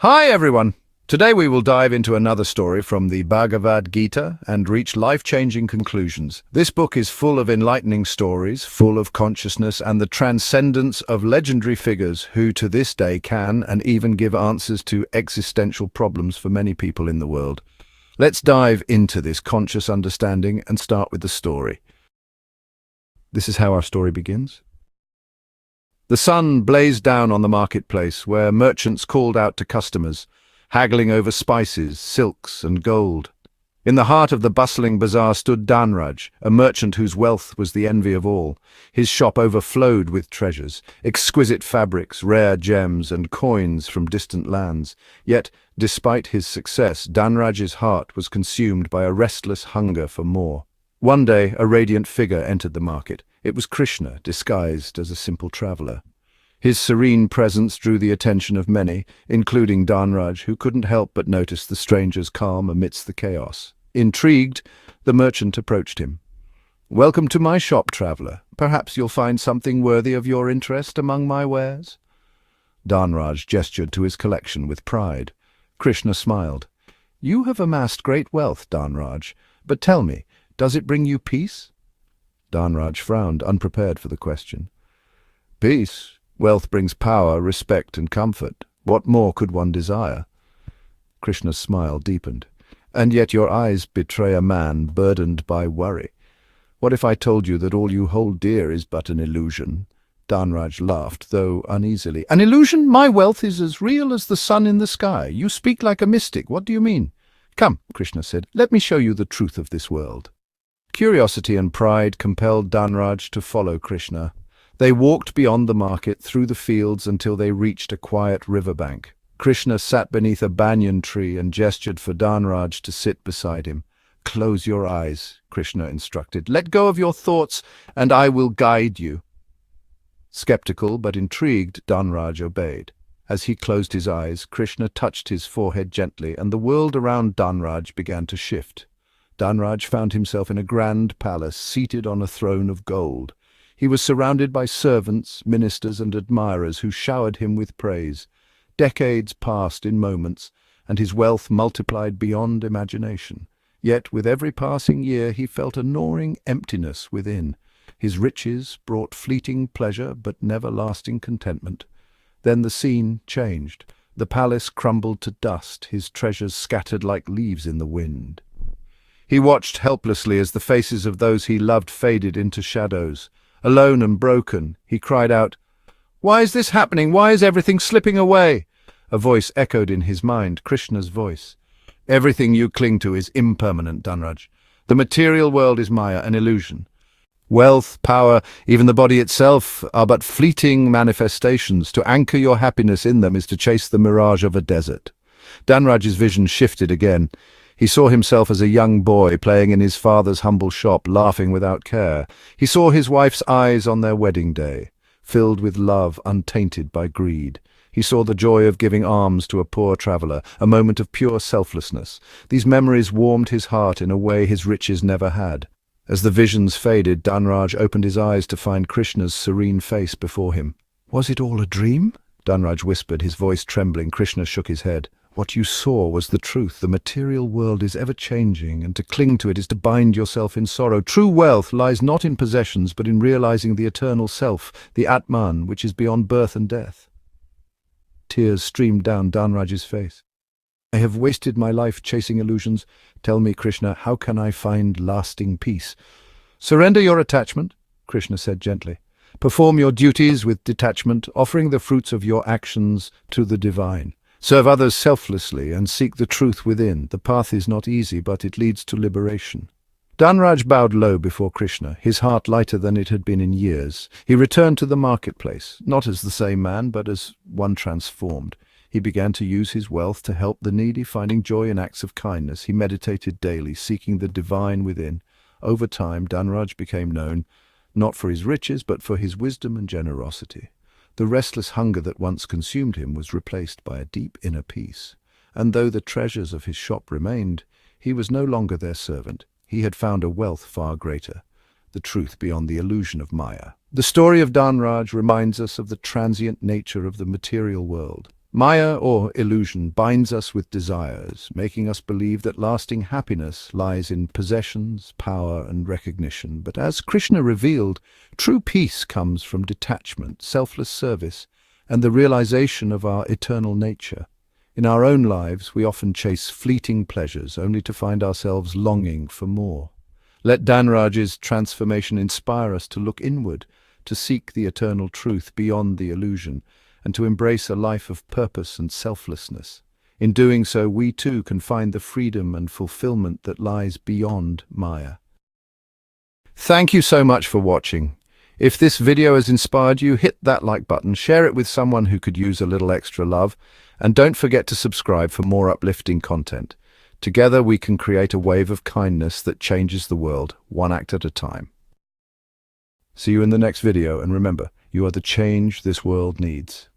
Hi everyone! Today we will dive into another story from the Bhagavad Gita and reach life-changing conclusions. This book is full of enlightening stories, full of consciousness and the transcendence of legendary figures who to this day can and even give answers to existential problems for many people in the world. Let's dive into this conscious understanding and start with the story. This is how our story begins. The sun blazed down on the marketplace, where merchants called out to customers, haggling over spices, silks, and gold. In the heart of the bustling bazaar stood Dhanraj, a merchant whose wealth was the envy of all. His shop overflowed with treasures, exquisite fabrics, rare gems, and coins from distant lands. Yet, despite his success, Dhanraj's heart was consumed by a restless hunger for more. One day, a radiant figure entered the market. It was Krishna, disguised as a simple traveler. His serene presence drew the attention of many, including Dhanraj, who couldn't help but notice the stranger's calm amidst the chaos. Intrigued, the merchant approached him. "Welcome to my shop, traveler. Perhaps you'll find something worthy of your interest among my wares." Dhanraj gestured to his collection with pride. Krishna smiled. "You have amassed great wealth, Dhanraj, but tell me, does it bring you peace?" Dhanraj frowned, unprepared for the question. "Peace? Wealth brings power, respect, and comfort. What more could one desire?" Krishna's smile deepened. "And yet your eyes betray a man burdened by worry. What if I told you that all you hold dear is but an illusion?" Dhanraj laughed, though uneasily. "An illusion? My wealth is as real as the sun in the sky. You speak like a mystic. What do you mean?" "Come," Krishna said, "let me show you the truth of this world." Curiosity and pride compelled Dhanraj to follow Krishna. They walked beyond the market, through the fields, until they reached a quiet riverbank. Krishna sat beneath a banyan tree and gestured for Dhanraj to sit beside him. "Close your eyes," Krishna instructed. "Let go of your thoughts, and I will guide you." Skeptical but intrigued, Dhanraj obeyed. As he closed his eyes, Krishna touched his forehead gently, and the world around Dhanraj began to shift. Dhanraj found himself in a grand palace, seated on a throne of gold. He was surrounded by servants, ministers, and admirers who showered him with praise. Decades passed in moments, and his wealth multiplied beyond imagination. Yet with every passing year he felt a gnawing emptiness within. His riches brought fleeting pleasure, but never lasting contentment. Then the scene changed. The palace crumbled to dust, his treasures scattered like leaves in the wind. He watched helplessly as the faces of those he loved faded into shadows. Alone and broken, he cried out, "Why is this happening? Why is everything slipping away?" A voice echoed in his mind, Krishna's voice. "Everything you cling to is impermanent, Dhanraj. The material world is Maya, an illusion. Wealth, power, even the body itself are but fleeting manifestations. To anchor your happiness in them is to chase the mirage of a desert." Dhanraj's vision shifted again. He saw himself as a young boy playing in his father's humble shop, laughing without care. He saw his wife's eyes on their wedding day, filled with love untainted by greed. He saw the joy of giving alms to a poor traveler, a moment of pure selflessness. These memories warmed his heart in a way his riches never had. As the visions faded, Dhanraj opened his eyes to find Krishna's serene face before him. "Was it all a dream?" Dhanraj whispered, his voice trembling. Krishna shook his head. "What you saw was the truth. The material world is ever changing, and to cling to it is to bind yourself in sorrow. True wealth lies not in possessions, but in realizing the eternal self, the Atman, which is beyond birth and death." Tears streamed down Dhanraj's face. "I have wasted my life chasing illusions. Tell me, Krishna, how can I find lasting peace?" "Surrender your attachment," Krishna said gently. "Perform your duties with detachment, offering the fruits of your actions to the divine. Serve others selflessly and seek the truth within. The path is not easy, but it leads to liberation." Dhanraj bowed low before Krishna, his heart lighter than it had been in years. He returned to the marketplace, not as the same man, but as one transformed. He began to use his wealth to help the needy, finding joy in acts of kindness. He meditated daily, seeking the divine within. Over time, Dhanraj became known, not for his riches, but for his wisdom and generosity. The restless hunger that once consumed him was replaced by a deep inner peace. And though the treasures of his shop remained, he was no longer their servant. He had found a wealth far greater, the truth beyond the illusion of Maya. The story of Dhanraj reminds us of the transient nature of the material world. Maya, or illusion, binds us with desires, making us believe that lasting happiness lies in possessions, power, and recognition. But as Krishna revealed, true peace comes from detachment, selfless service, and the realization of our eternal nature. In our own lives, we often chase fleeting pleasures, only to find ourselves longing for more. Let Dhanraj's transformation inspire us to look inward, to seek the eternal truth beyond the illusion, and to embrace a life of purpose and selflessness. In doing so, we too can find the freedom and fulfillment that lies beyond Maya. Thank you so much for watching. If this video has inspired you, hit that like button, share it with someone who could use a little extra love, and don't forget to subscribe for more uplifting content. Together we can create a wave of kindness that changes the world, one act at a time. See you in the next video, and remember, you are the change this world needs.